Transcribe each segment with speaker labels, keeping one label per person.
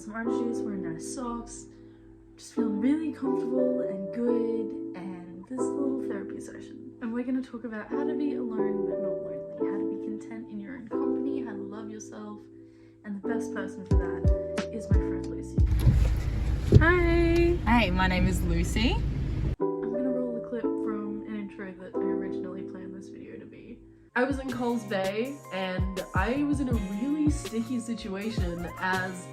Speaker 1: some orange juice, wearing nice socks, just feeling really comfortable and good, and this is a little therapy session. And we're going to talk about how to be alone but not lonely, how to be content in your own company, how to love yourself, and the best person for that is my friend Lucy. Hi!
Speaker 2: Hey, my name is Lucy.
Speaker 1: I'm going to roll a clip from an intro that I originally planned this video to be.
Speaker 3: I was in Coles Bay and I was in a really sticky situation as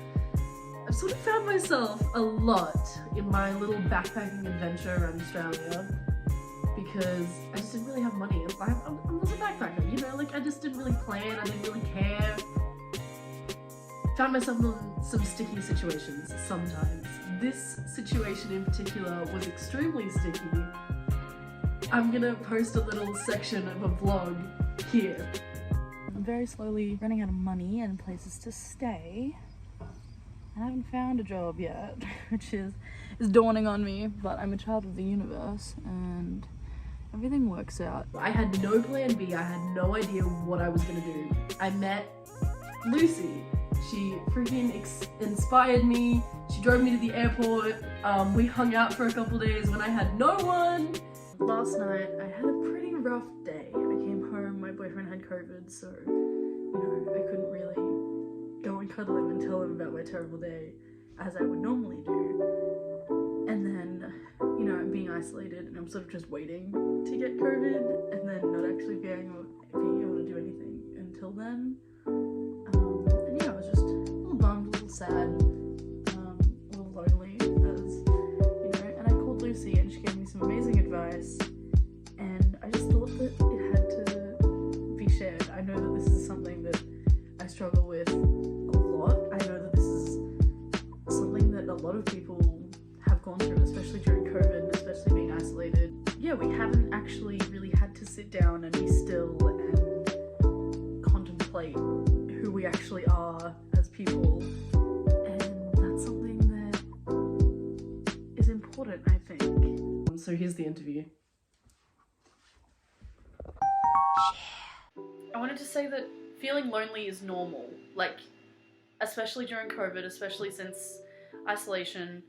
Speaker 3: I've sort of found myself a lot in my little backpacking adventure around Australia because I just didn't really have money. I was a backpacker, you know, like I just didn't really plan, I didn't really care. Found myself in some sticky situations sometimes. This situation in particular was extremely sticky. I'm gonna post a little section of a vlog here.
Speaker 1: I'm very slowly running out of money and places to stay. I haven't found a job yet, which is dawning on me, but I'm a child of the universe and everything works out.
Speaker 3: I had no plan B, I had no idea what I was gonna do. I met Lucy. She freaking inspired me. She drove me to the airport. We hung out for a couple days when I had no one.
Speaker 1: Last night I had a pretty rough day. I came home, my boyfriend had COVID, so you know, I couldn't really go and cuddle him and tell him about my terrible day as I would normally do. And then, you know, I'm being isolated and I'm sort of just waiting to get COVID and then not actually being able to do anything until then. And yeah, I was just a little bummed, a little sad, a little lonely, as you know, and I called Lucy and she gave me some amazing advice and I just thought that it had to be shared. I know that this is something that I struggle with a lot. I know that this is something that a lot of people have gone through, especially during COVID, especially being isolated. Yeah, we haven't actually really had to sit down and be still and contemplate who we actually are as people, and that's something that is important, I think.
Speaker 3: So here's the interview.
Speaker 1: I wanted to say that feeling lonely is normal, like, especially during COVID, especially since isolation,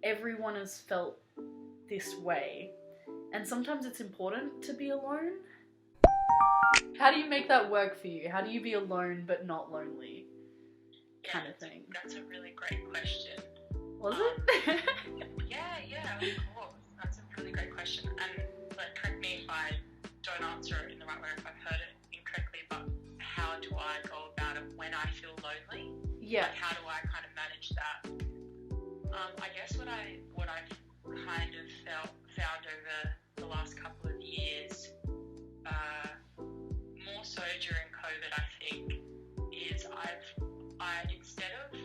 Speaker 1: everyone has felt this way, and sometimes it's important to be alone. How do you make that work for you? How do you be alone but not lonely? Kind of thing.
Speaker 4: That's a really great question.
Speaker 1: Was it?
Speaker 4: Yeah, of course. That's a really great question. And like, correct me if I don't answer it in the right way, if I've heard it incorrectly, but how do I go about it when I feel lonely?
Speaker 1: Yeah.
Speaker 4: Like, how do I kind of manage that? I guess what I've kind of found over the last couple of years, more so during COVID, I think, is I instead of,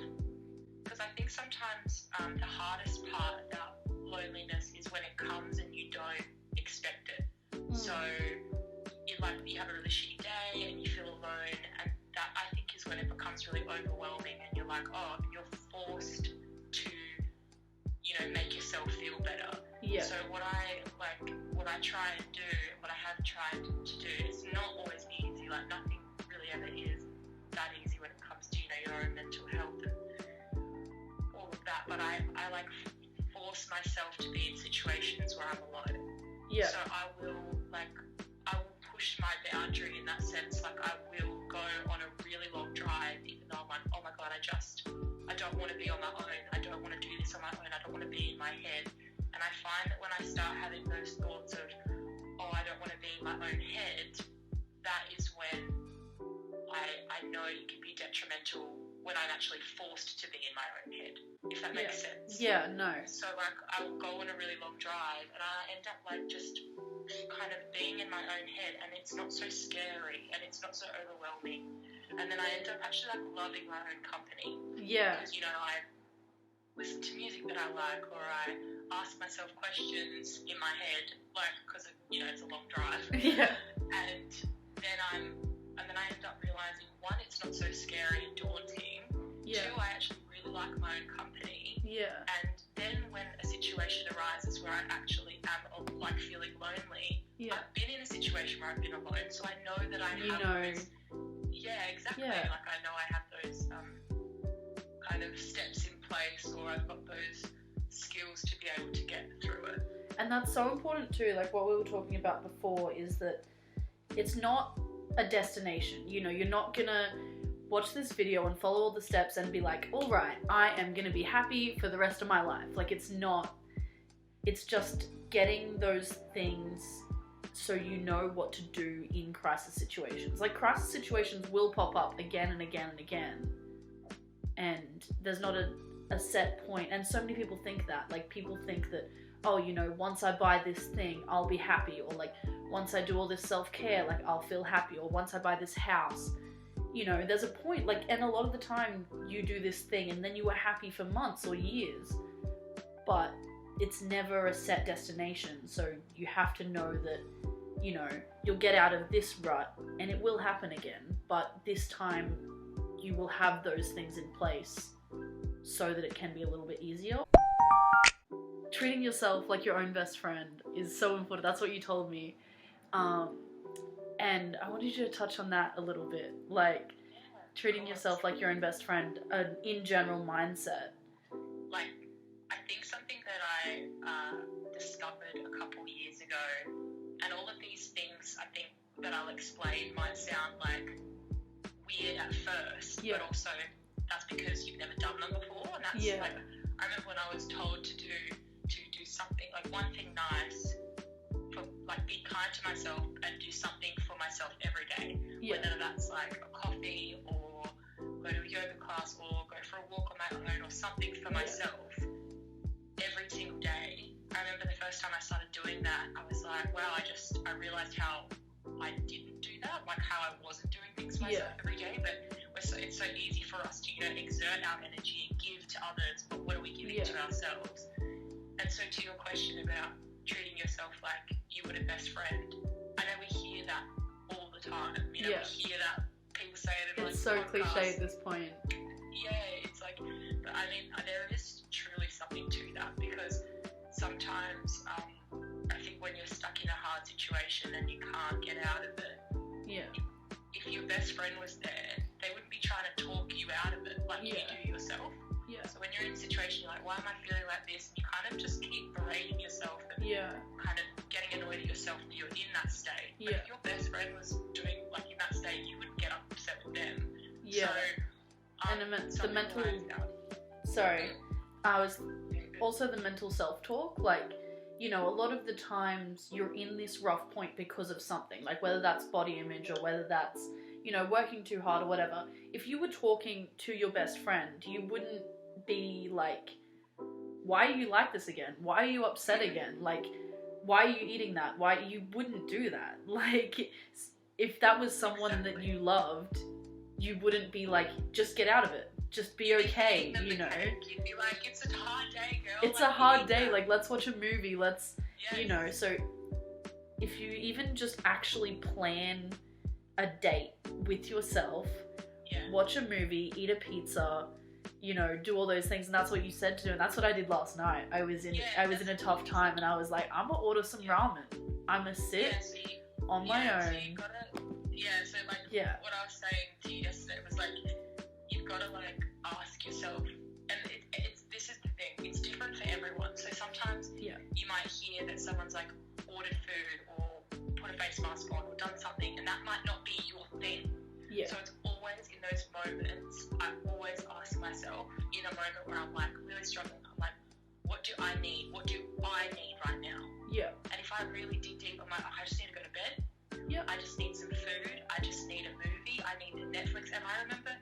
Speaker 4: because I think sometimes the hardest part about loneliness is when it comes and you don't expect it. So you have a really shitty day and you feel alone, and that I think is when it becomes really overwhelming and you're like, oh, you're forced to, you know, make yourself feel better.
Speaker 1: Yeah.
Speaker 4: So what I try and do, what I have tried to do, is not always easy. Like, nothing really ever is that easy when it comes to, you know, your own mental health and all of that. But I like force myself to be in situations where I'm alone.
Speaker 1: Yeah.
Speaker 4: So I will push my boundary in that sense. Like, I will go on a really long drive, even though I'm like, oh my god, I don't want to be on my own. I don't want to do this on my own. I don't want to be in my head. And I find that when I start having those thoughts of, oh, I don't want to be in my own head, that is when I know it can be detrimental when I'm actually forced to be in my own head, if that makes sense.
Speaker 1: Yeah, no.
Speaker 4: So like, I will go on a really long drive and I end up like just kind of being in my own head, and it's not so scary and it's not so overwhelming, and then I end up actually like loving my own company.
Speaker 1: Yeah.
Speaker 4: Because, you know, I listen to music that I like, or I ask myself questions in my head, like, because, you know, it's a long drive.
Speaker 1: Yeah.
Speaker 4: And then I end up realizing, one, it's not so scary and daunting.
Speaker 1: Yeah.
Speaker 4: Two, I actually really like my own company.
Speaker 1: Yeah.
Speaker 4: And then when a situation arises where I actually am like feeling lonely,
Speaker 1: Yeah.
Speaker 4: I've been in a situation where I've been alone, so I know that I have those. Yeah, exactly.
Speaker 1: Yeah.
Speaker 4: Like, I know I have those kind kind of steps in place, or I've got those skills to be able to get through it.
Speaker 3: And that's so important too, like what we were talking about before, is that it's not a destination. You know, you're not gonna watch this video and follow all the steps and be like, all right, I am gonna be happy for the rest of my life. Like, it's not, it's just getting those things so you know what to do in crisis situations. Like, crisis situations will pop up again and again and again, and there's not a set point. And so many people think that, like, people think that, oh, you know, once I buy this thing, I'll be happy, or like, once I do all this self-care, like, I'll feel happy, or once I buy this house. You know, there's a point, like, and a lot of the time you do this thing and then you are happy for months or years, but it's never a set destination. So you have to know that, you know, you'll get out of this rut and it will happen again, but this time you will have those things in place so that it can be a little bit easier. Treating yourself like your own best friend is so important. That's what you told me. And I wanted you to touch on that a little bit, like treating yourself like your own best friend, an in general mindset.
Speaker 4: Like, I think something that I discovered a couple years ago, and all of these things I think that I'll explain might sound like weird at first, but also that's because you've never done them before, and that's like, I remember when I was told to do something, like one thing nice, for, like, be kind to myself and do something for myself every day, whether that's like a coffee or go to a yoga class or go for a walk on my own or something for myself every single day. I remember the first time I started doing that, I was like, wow, I realized how I didn't do that, like how I wasn't doing things for myself every day, but it's so easy for us to, you know, exert our energy and give to others, but what are we giving to ourselves? And so to your question about treating yourself like you would a best friend, I know we hear that all the time. You know, we hear that people say it in,
Speaker 3: it's
Speaker 4: like,
Speaker 3: so
Speaker 4: podcasts.
Speaker 3: cliche at this point.
Speaker 4: Yeah, it's like, but I mean, there is truly something to that, because sometimes I think when you're stuck in a hard situation and you can't get out of it, if your best friend was there, they wouldn't be trying to talk you out of it like you do yourself. So when you're in a situation, you're like, why am I feeling like this? And you kind of just keep berating yourself and kind of getting annoyed at yourself that you're in that state. But if your best friend was doing, like, in that state, you wouldn't get upset with them. So,
Speaker 3: and the mental, I was also the mental self-talk, like, you know, a lot of the times you're in this rough point because of something, like whether that's body image or whether that's, you know, working too hard or whatever. If you were talking to your best friend, you wouldn't be like, why are you like this again? Why are you upset again? Like, why are you eating that? Why? You wouldn't do that. Like, if that was someone that you loved, you wouldn't be like, just get out of it. Just be okay, you know.
Speaker 4: You'd be like, it's a hard day, girl.
Speaker 3: It's a hard day. Like, let's watch a movie. Let's, you know. So, if you even just actually plan a date with yourself, watch a movie, eat a pizza, you know, do all those things, and that's what you said to do, and that's what I did last night. I was in a tough time, and I was like, I'm gonna order some ramen. I'm gonna sit on my own.
Speaker 4: So you gotta, so like what I was saying to you yesterday was like, you've gotta like ask yourself, and this is the thing, it's different for everyone. So sometimes you might hear that someone's like ordered food or put a face mask on or done something, and that might not be your thing. So it's always in those moments, I always ask myself, in a moment where I'm like really struggling, I'm like, what do I need? What do I need right now? And if I really dig deep, I'm like, I just need to go to bed. I just need some food. I just need a movie. I need Netflix. And I remember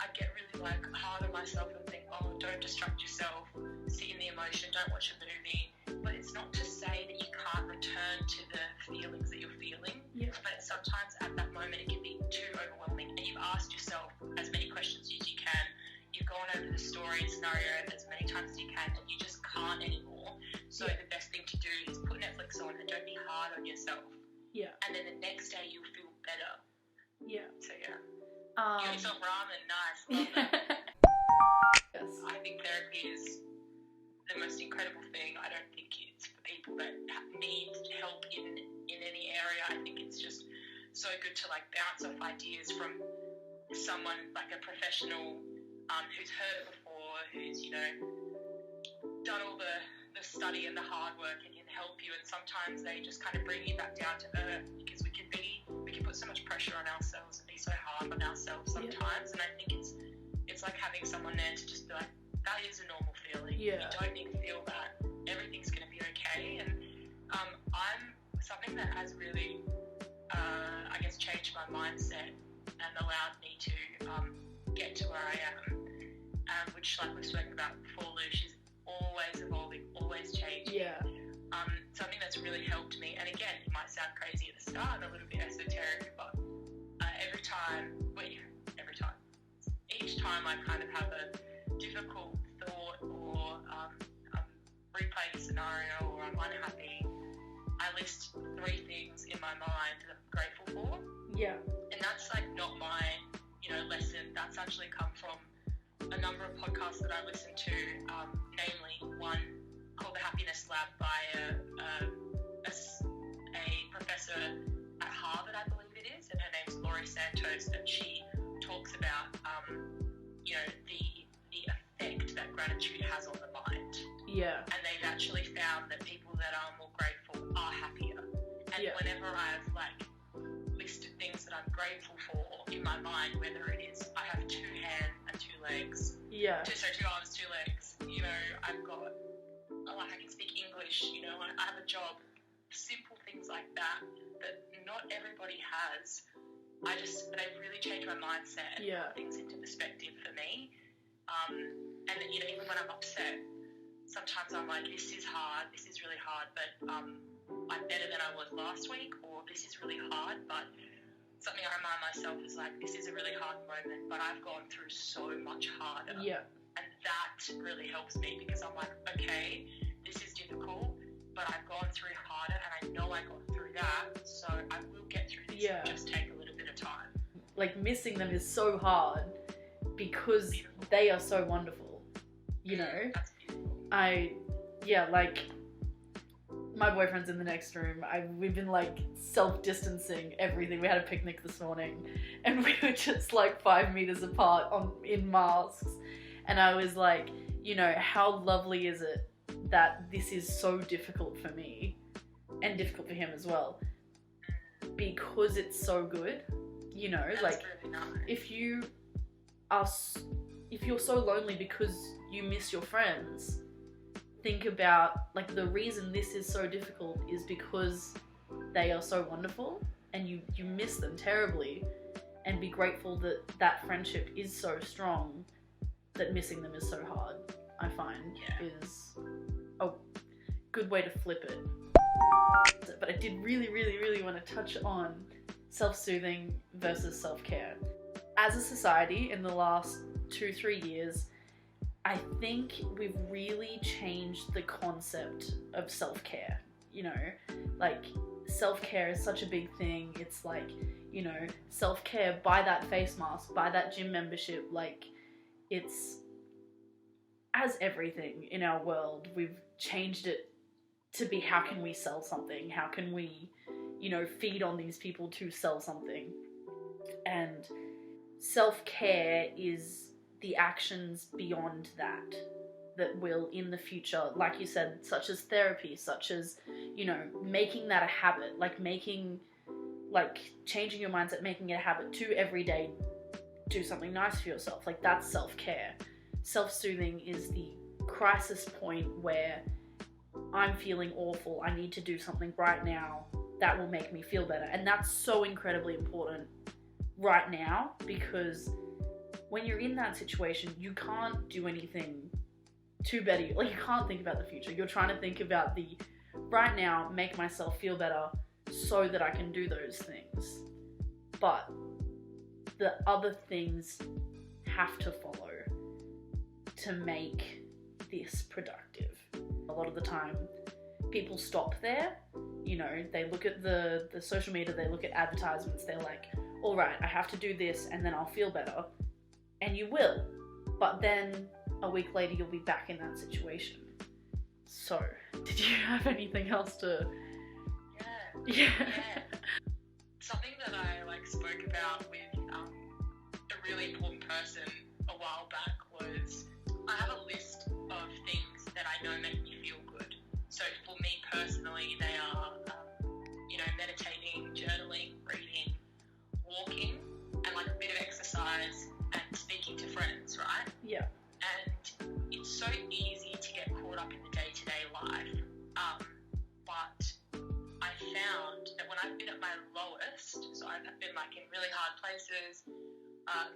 Speaker 4: I'd get really like hard on myself and think, oh, don't distract yourself. Sit in the emotion. Don't watch a movie. But it's not to say that you can't return to the feelings that you're feeling. But sometimes at that moment it can be too overwhelming, and you've asked yourself as many questions as you can. You've gone over the story and scenario as many times as you can, and you just can't anymore. So the best thing to do is put Netflix on and don't be hard on yourself. And then the next day you'll feel better. So give yourself ramen, nice. Love that. I think therapy is the most incredible thing. I don't think it's for people that need help in any area. I think it's just so good to like bounce off ideas from someone like a professional who's heard it before, who's, you know, done all the study and the hard work and can help you, and sometimes they just kind of bring you back down to earth, because we can put so much pressure on ourselves and be so hard on ourselves sometimes. And I think it's like having someone there to just be like, that is a normal feeling. You don't need to feel that. Everything's going to be okay. And I'm something that has really, I guess, changed my mindset and allowed me to get to where I am, which, like we've spoken about before, Lucia, is always evolving, always changing. Something that's really helped me, and again, it might sound crazy at the start, a little bit esoteric, but each time I kind of have a difficult thought, or replay a scenario, or I'm unhappy, I list 3 things in my mind that I'm grateful for. And that's like not my, you know, lesson. That's actually come from a number of podcasts that I listen to, namely one called The Happiness Lab by a professor at Harvard, I believe it is, and her name's Laurie Santos, and she talks about, you know, the effect that gratitude has on the mind. And they've actually found that people that are more grateful are happier. And whenever I've like listed things that I'm grateful for in my mind, whether it is I have 2 hands and 2 legs, 2 arms, 2 legs, you know, I've got, I can speak English, you know, I have a job, simple things like that not everybody has. They've really changed my mindset and put things into perspective for me. And you know, even when I'm upset, sometimes I'm like, this is hard, this is really hard, but I'm better than I was last week, or this is really hard, but something I remind myself is like, this is a really hard moment, but I've gone through so much harder. And that really helps me, because I'm like, okay, this is difficult, but I've gone through harder, and I know I got through that, so I will get through this. It'll just take a little bit of time.
Speaker 3: Like, missing them is so hard because they are so wonderful, you know?
Speaker 4: That's beautiful.
Speaker 3: Like, my boyfriend's in the next room. We've been like self-distancing everything. We had a picnic this morning, and we were just like 5 meters apart in masks. And I was like, you know, how lovely is it that this is so difficult for me and difficult for him as well, because it's so good, you know. That's like
Speaker 4: really nice.
Speaker 3: if you're so lonely because you miss your friends, think about, like, the reason this is so difficult is because they are so wonderful and you miss them terribly, and be grateful that that friendship is so strong that missing them is so hard, I find is a good way to flip it. But I did really, really, really want to touch on self-soothing versus self-care. As a society, in the last 2-3 years, I think we've really changed the concept of self-care. You know, like, self-care is such a big thing. It's like, you know, self-care, buy that face mask, buy that gym membership. Like, it's, as everything in our world, we've changed it to be, how can we sell something? How can we, you know, feed on these people to sell something? And self-care is the actions beyond that will, in the future, like you said, such as therapy, such as, you know, making that a habit, changing your mindset, making it a habit to every day do something nice for yourself. Like, that's self-care. Self-soothing is the crisis point where I'm feeling awful, I need to do something right now that will make me feel better. And that's so incredibly important right now, because when you're in that situation, you can't do anything to better you. Like, you can't think about the future. You're trying to think about the right now, make myself feel better so that I can do those things. But the other things have to follow to make this productive. A lot of the time, people stop there. You know, they look at the social media, they look at advertisements, they're like, all right, I have to do this and then I'll feel better. And you will. But then a week later, you'll be back in that situation. So, did you have anything else to...
Speaker 4: Yeah. Something that I spoke about with a really important person a while back was, I have a generally they are, meditating, journaling, reading, walking, and like a bit of exercise and speaking to friends, right?
Speaker 1: Yeah.
Speaker 4: And it's so easy to get caught up in the day-to-day life. But I found that when I've been at my lowest, so I've been like in really hard places,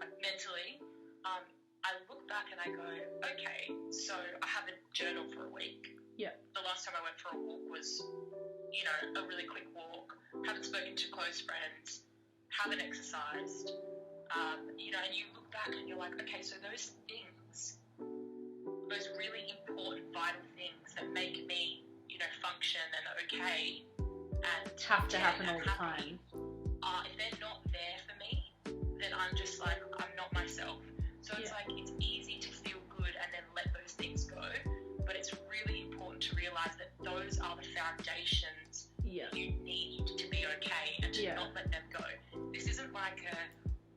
Speaker 4: like mentally, I look back and I go, okay, so I haven't journaled for a week.
Speaker 1: Yeah.
Speaker 4: The last time I went for a walk was, a really quick walk. Haven't spoken to close friends. Haven't exercised. And you look back and you're like, okay, so those things, those really important, vital things that make me, function and okay, and
Speaker 1: Have to happen all the
Speaker 4: happy,
Speaker 1: time.
Speaker 4: if they're not there for me, then I'm just like, I'm not myself. So it's like, it's easy to feel good and then let those things go, but it's really important to realize that those are the foundations that you need to be okay and to not let them go. This isn't like a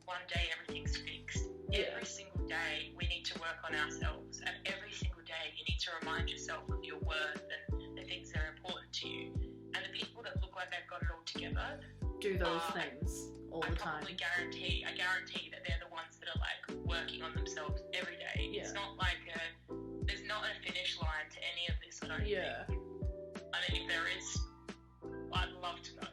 Speaker 4: one day everything's fixed. Every single day we need to work on ourselves, and every single day you need to remind yourself of your worth and the things that are important to you. And the people that look like they've got it all together
Speaker 1: Do those things all the time.
Speaker 4: I guarantee that they're the ones that are like working on themselves every day. It's not like there's not a finish line to any of this, I don't think. I mean, if there is, I'd love to know.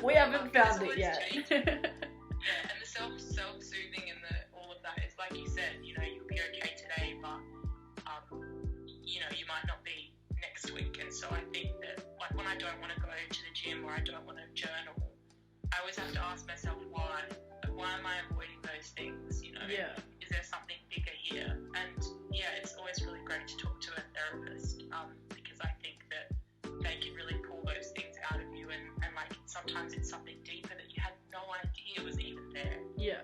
Speaker 1: We haven't found it yet.
Speaker 4: And the self-soothing and all of that is like you said, you'll be okay today, but you might not be next week. And so I think that like when I don't want to go to the gym or I don't want to journal, I always have to ask myself why. Why am I avoiding those things? Is there something bigger here? And it's always really great to talk to a therapist because I think that they can really pull those things out of you, and like sometimes it's something deeper that you had no idea was even there.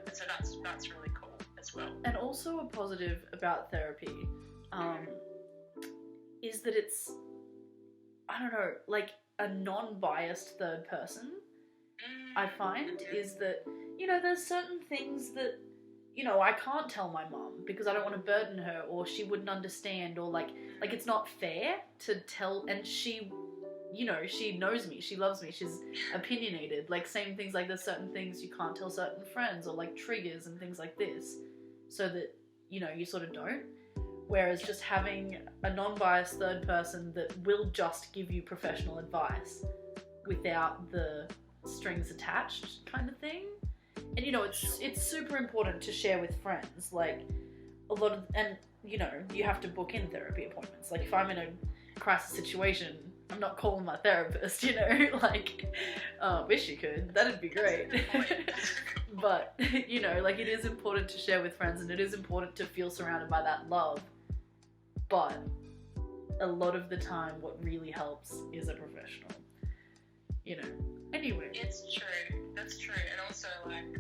Speaker 4: And so that's really cool as well.
Speaker 1: And also a positive about therapy is that it's, I don't know, like a non-biased third person. I find is that, there's certain things that, I can't tell my mum because I don't want to burden her, or she wouldn't understand, or like it's not fair to tell, and she, she knows me, she loves me, she's opinionated, like same things, like there's certain things you can't tell certain friends, or like triggers and things like this, so that, you sort of don't. Whereas just having a non-biased third person that will just give you professional advice without the strings attached kind of thing. And it's super important to share with friends, like a lot of, and you have to book in therapy appointments. Like if I'm in a crisis situation, I'm not calling my therapist, like wish you could, that'd be great. But like it is important to share with friends, and it is important to feel surrounded by that love. But a lot of the time what really helps is a professional, anyway.
Speaker 4: It's true, that's true. And also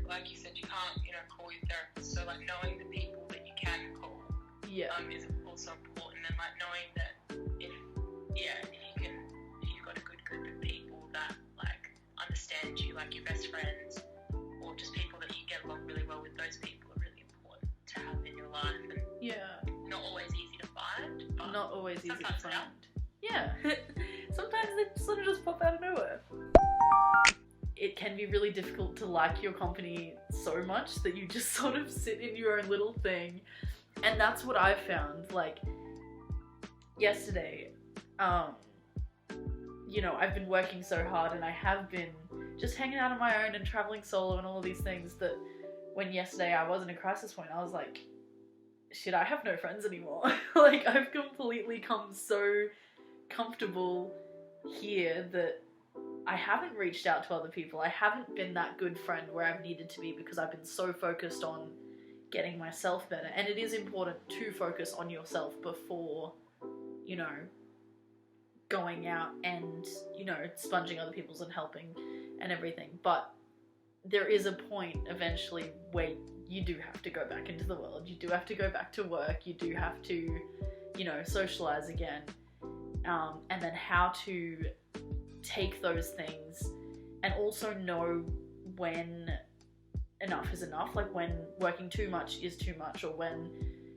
Speaker 4: like you said, you can't call your therapist, so like knowing the people that you can call is also important, and like knowing that if you've got a good group of people that like understand you, like your best friends, or just people that you get along really well with, those people are really important to have in your life. And not always easy to find, but
Speaker 1: not always easy to
Speaker 4: sometimes
Speaker 1: find. Sometimes they sort of just pop out of nowhere. It can be really difficult to like your company so much that you just sort of sit in your own little thing. And that's what I found. Like, yesterday, I've been working so hard, and I have been just hanging out on my own and traveling solo and all of these things, that when yesterday I was in a crisis point, I was like, shit, I have no friends anymore. Like, I've completely come so comfortable here that I haven't reached out to other people. I haven't been that good friend where I've needed to be, because I've been so focused on getting myself better. And it is important to focus on yourself before, going out and, sponging other people's and helping and everything. But there is a point eventually where you do have to go back into the world. You do have to go back to work. You do have to, socialize again. And then how to take those things and also know when enough is enough, like when working too much is too much, or when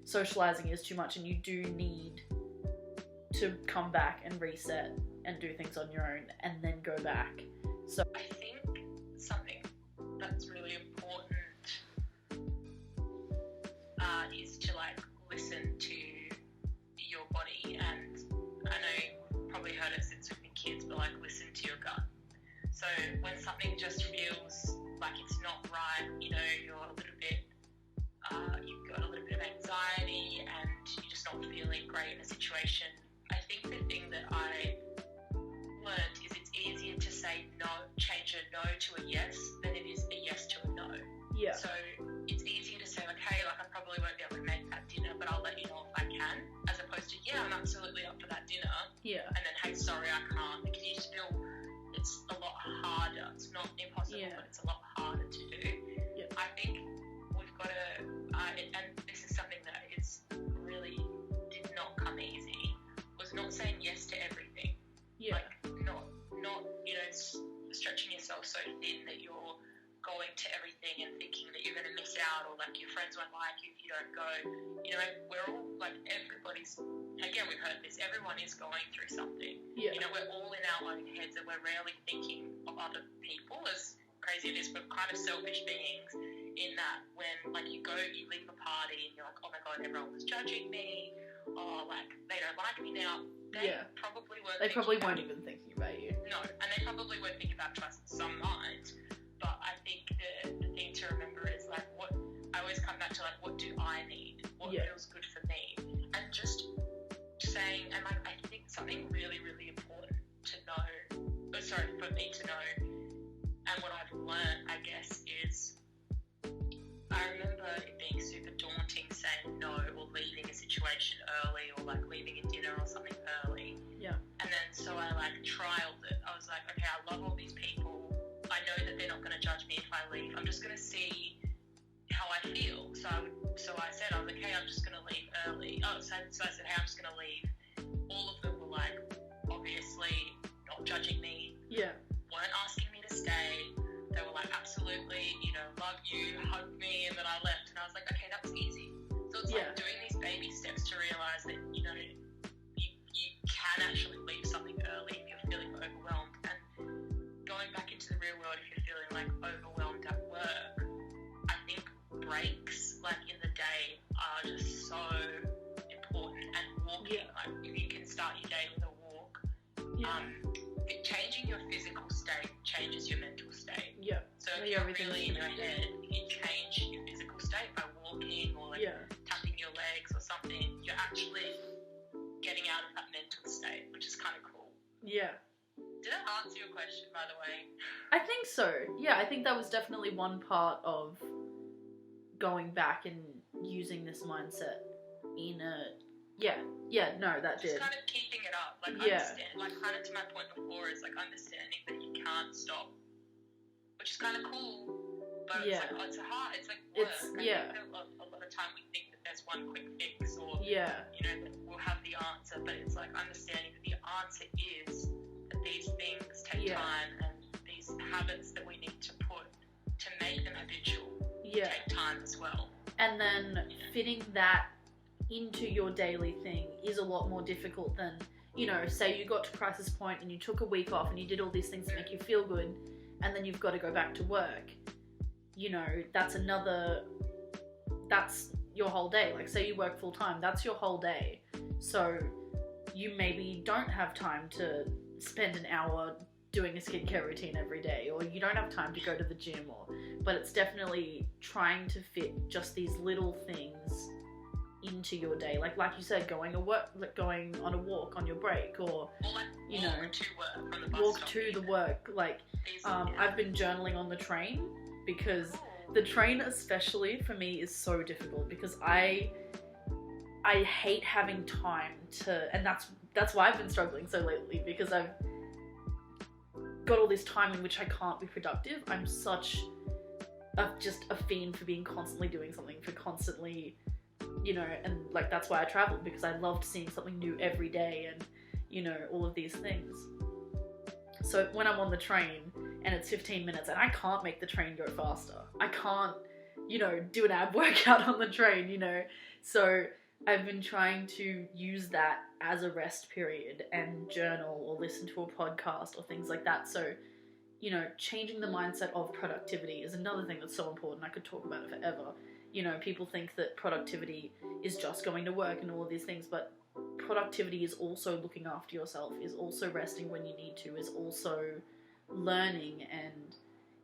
Speaker 1: socializing is too much, and you do need to come back and reset
Speaker 3: and do things on your own and then go back. So
Speaker 4: I think something that's really important is to like listen to your body, and I know you've probably heard it since we've been kids, but like listen to your gut. So when something just feels like it's not right, you know, you're a little bit, you've got a little bit of anxiety and you're just not feeling great in a situation, I think the thing that I learned is it's easier to say no, change a no to a yes than it is a yes to a no.
Speaker 3: yeah,
Speaker 4: So it's easier to say like, hey, like I probably won't be able to make that dinner, but I'll let you know if I can, as opposed to, yeah, I'm absolutely up for that dinner,
Speaker 3: yeah,
Speaker 4: and then, hey, sorry, I can't, because you just feel it's a lot harder. It's not impossible,
Speaker 3: Yeah.
Speaker 4: but it's a lot harder to do.
Speaker 3: Yeah.
Speaker 4: I think we've got to, and this is something that is really did not come easy, was not saying yes to everything.
Speaker 3: yeah,
Speaker 4: Like not you know, stretching yourself so thin that you're going to everything and thinking that you're going to miss out, or like your friends won't like you if you don't go. You know, we're all like, everybody's, again, we've heard this, everyone is going through something.
Speaker 3: yeah,
Speaker 4: You know, we're all in our own heads and we're rarely thinking of other people. As crazy it is, we're kind of selfish beings in that when like you leave a party and you're like, oh my god, everyone was judging me, or like they don't like me now. They
Speaker 3: Yeah.
Speaker 4: probably weren't.
Speaker 3: they probably
Speaker 4: thinking
Speaker 3: won't even thinking about you.
Speaker 4: no, and they probably won't think about trust. Some might, but I think the thing to remember is like, what I always come back to, like, what do I need? What
Speaker 3: Yeah.
Speaker 4: feels good for me? And just saying, and like, I think something really, really important to know, for me to know, and what I've learned, I guess, is I remember it being super daunting saying no, or leaving a situation early, or like leaving a dinner or something early.
Speaker 3: Yeah.
Speaker 4: And then so I like trialed it. I was like, okay, I love all these people. I know that they're not going to judge me if I leave. I'm just going to see how I feel. So I said, I was like, hey, I'm just going to leave early. So I said, hey, I'm just going to leave. All of them were like, obviously not judging me,
Speaker 3: Yeah.
Speaker 4: weren't asking me to stay. They were like, absolutely, you know, love you, hug me, and then I left. And I was like, okay, that was easy. So it's
Speaker 3: Yeah.
Speaker 4: like doing these baby steps to realise that, you know, you can actually leave something early if you're feeling overwhelmed. And going back into the real world, if you're feeling like overwhelmed at work, I think breaks, like in the day, are just so important. And walking,
Speaker 3: Yeah.
Speaker 4: like if you can start your day with a walk,
Speaker 3: Yeah.
Speaker 4: changing your physical state changes your mental state.
Speaker 3: Yeah.
Speaker 4: So
Speaker 3: Yeah,
Speaker 4: if you're
Speaker 3: everything's
Speaker 4: really in your
Speaker 3: connected.
Speaker 4: head, you change your physical state by walking or like
Speaker 3: Yeah.
Speaker 4: tapping your legs or something. You're actually getting out of that mental state, which is kind of cool.
Speaker 3: Yeah.
Speaker 4: Did I answer your question, by the way?
Speaker 3: I think so. Yeah, I think that was definitely one part of going back and using this mindset in a... Yeah, no, that
Speaker 4: Just
Speaker 3: did.
Speaker 4: kind of keeping it up, like
Speaker 3: Yeah.
Speaker 4: understand, like kind of to my point before is like understanding that you can't stop, which is kind of cool. But
Speaker 3: Yeah.
Speaker 4: it's like, oh, it's hard. It's like work.
Speaker 3: It's-
Speaker 4: I
Speaker 3: yeah.
Speaker 4: think that a lot of time we think that there's one quick fix, or
Speaker 3: Yeah.
Speaker 4: you know, that we'll have the answer, but it's like understanding that the answer is that these things take
Speaker 3: Yeah.
Speaker 4: time, and these habits that we need to put to make them habitual
Speaker 3: Yeah.
Speaker 4: take time as well.
Speaker 3: And then fitting that into your daily thing is a lot more difficult than, you know, say you got to crisis point and you took a week off and you did all these things to make you feel good, and then you've got to go back to work. You know, that's your whole day. Like, say you work full time, that's your whole day. So you maybe don't have time to spend an hour doing a skincare routine every day, or you don't have time to go to the gym, but it's definitely trying to fit just these little things into your day. Like you said, going on a walk on your break, or
Speaker 4: Or like
Speaker 3: you
Speaker 4: walk
Speaker 3: know,
Speaker 4: to work from the bus
Speaker 3: walk
Speaker 4: stop.
Speaker 3: to the work. Like,
Speaker 4: These-
Speaker 3: I've been journaling on the train, because the train especially for me is so difficult, because I hate having time to, and that's why I've been struggling so lately, because I've got all this time in which I can't be productive. I'm just a fiend for being constantly doing something, for constantly, you know, and like that's why I travel, because I loved seeing something new every day, and you know, all of these things. So when I'm on the train and it's 15 minutes and I can't make the train go faster, I can't, you know, do an ab workout on the train, you know. So
Speaker 1: I've been trying to use that as a rest period and journal or listen to a podcast or things like that. So, you know, changing the mindset of productivity is another thing that's so important. I could talk about it forever. You know, people think that productivity is just going to work and all of these things, but productivity is also looking after yourself, is also resting when you need to, is also learning, and,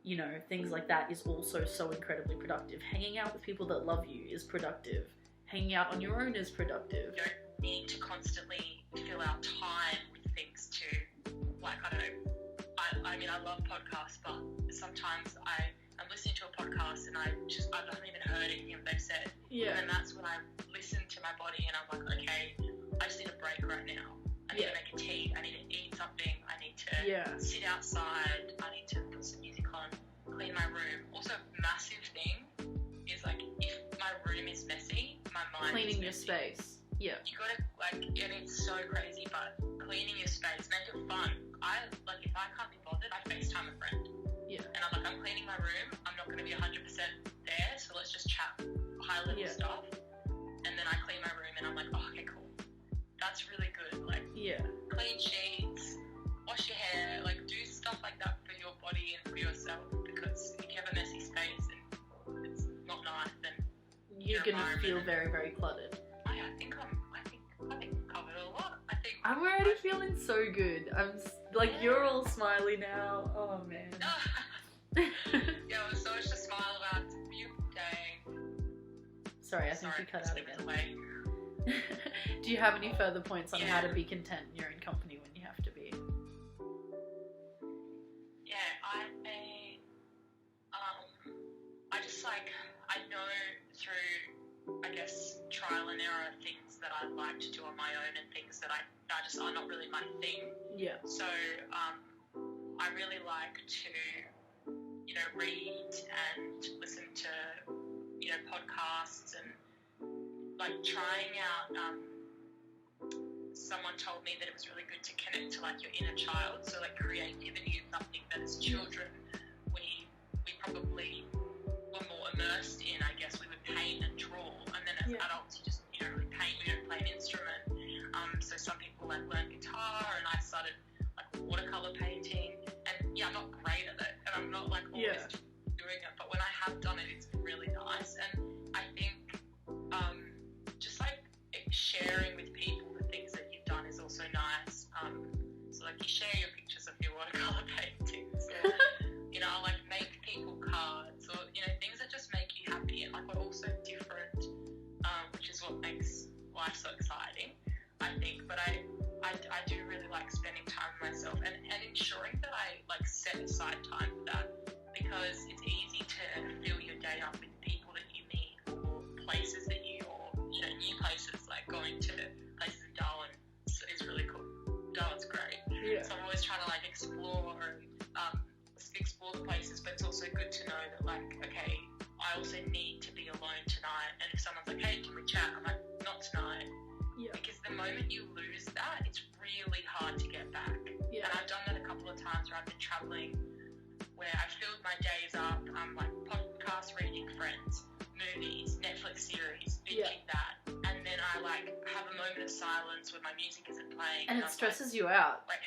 Speaker 1: you know, things like that is also so incredibly productive. Hanging out with people that love you is productive. Hanging out on your own is productive.
Speaker 4: You don't need to constantly fill out time with things to, like, I don't know, I mean, I love podcasts, but sometimes I'm listening to a podcast and I haven't even heard anything that they've said.
Speaker 1: Yeah.
Speaker 4: And that's when I listen to my body and I'm like, okay, I just need a break right now. I need to make a tea. I need to eat something. I need to sit outside. I need to put some music on, clean my room. Also, a massive thing is, like, if my room is messy, my mind
Speaker 1: Cleaning your
Speaker 4: is messy.
Speaker 1: space. Yeah.
Speaker 4: You gotta, like, and it's so crazy, but cleaning your space, make it fun. If I can't be bothered, I FaceTime a friend.
Speaker 1: Yeah.
Speaker 4: And I'm like, I'm cleaning my room. I'm not gonna be 100% there, so let's just chat high level stuff. And then I clean my room and I'm like, oh, okay, cool. That's really good. Like, clean sheets, wash your hair, like, do stuff like that for your body and for yourself, because if you have a messy space and it's not nice, then
Speaker 1: you're gonna feel very, very cluttered.
Speaker 4: I think I've covered a lot.
Speaker 1: I'm already feeling so good. You're all smiley now. Oh man.
Speaker 4: Yeah, there's so much to smile about. It's a beautiful day.
Speaker 1: Sorry, I think you cut out again.
Speaker 4: Away.
Speaker 1: Do you have any further points on how to be content in your own company when you have to be?
Speaker 4: Yeah, I just, like, I know through, I guess, trial and error, things that I like to do on my own and things that I just are not really my thing. Yeah. So I really like to, you know, read and listen to, you know, podcasts and, like, trying out, someone told me that it was really good to connect to, like, your inner child. So, like, creativity is something that as children we probably were more immersed in. I guess we would paint and draw, and then as adults you don't really paint, you don't play an instrument. So some people, like, learn guitar, and I started, like, watercolor painting, and I'm not great at it, and I'm not, like, always doing it, but when I have done it, it's been really nice. And I think just, like, sharing with people the things that you've done is also nice. So, like, you share your pictures of your watercolor paintings, or, you know, like, make people cards, or, you know, things that just make you happy, and, like, we're all so different, which is what makes life so exciting, I think. But I do really like spending time with myself and ensuring that I, like, set aside time for that, because it's easy to fill your day up with people that you meet, or places that you know, new places, like going to places in Darwin is really cool. Darwin's great. Yeah. So I'm always trying to, like, explore the places, but it's also good to know that, like, okay, I also need to be alone tonight, and if someone's like, hey, can we chat? I'm like, not tonight. Yeah. Because the moment you lose that, it's really hard to get back. Yeah. And I've done that a couple of times where I've been traveling, where I filled my days up, like, podcast reading friends, movies, Netflix series, binging that, and then I, like, have a moment of silence where my music isn't playing.
Speaker 1: And it stresses you out.
Speaker 4: Like,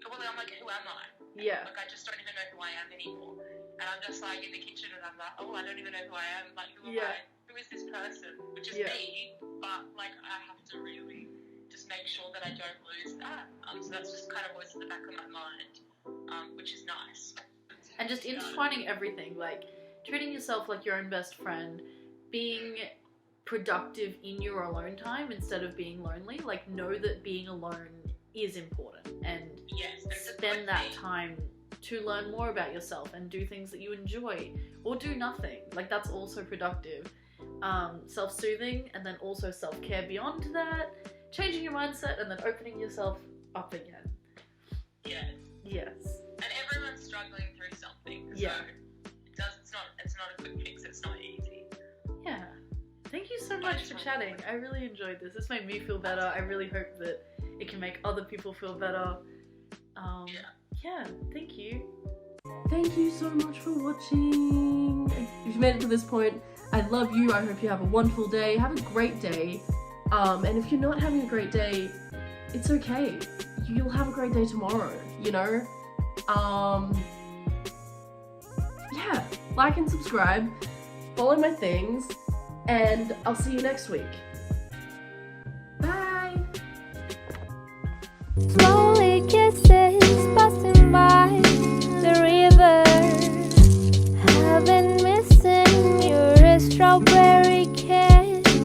Speaker 4: well, I'm like, who am I?
Speaker 1: Yeah.
Speaker 4: Like, I just don't even know who I am anymore. And I'm just, like, in the kitchen and I'm like, oh, I don't even know who I am. Like, who am I? Who is this person? Which is me, but, like, I have to really just make sure that I don't lose that. So that's just kind of always in the back of my mind, which is nice.
Speaker 1: And just intertwining everything, like, treating yourself like your own best friend, being productive in your alone time instead of being lonely. Like, know that being alone is important, and spend that time to learn more about yourself and do things that you enjoy, or do nothing. Like, that's also productive. Self-soothing, and then also self-care beyond that, changing your mindset, and then opening yourself up again. Yes. And
Speaker 4: everyone's struggling through something. So it's not a quick fix, it's not easy.
Speaker 1: Yeah. Thank you so much for chatting. I really enjoyed this. This made me feel better. I really hope that it can make other people feel better. Thank you.
Speaker 3: Thank you so much for watching. If you made it to this point, I love you. I hope you have a wonderful day. Have a great day. And if you're not having a great day, it's okay. You'll have a great day tomorrow, you know? Yeah, like and subscribe, follow my things, and I'll see you next week. Bye!
Speaker 2: Flow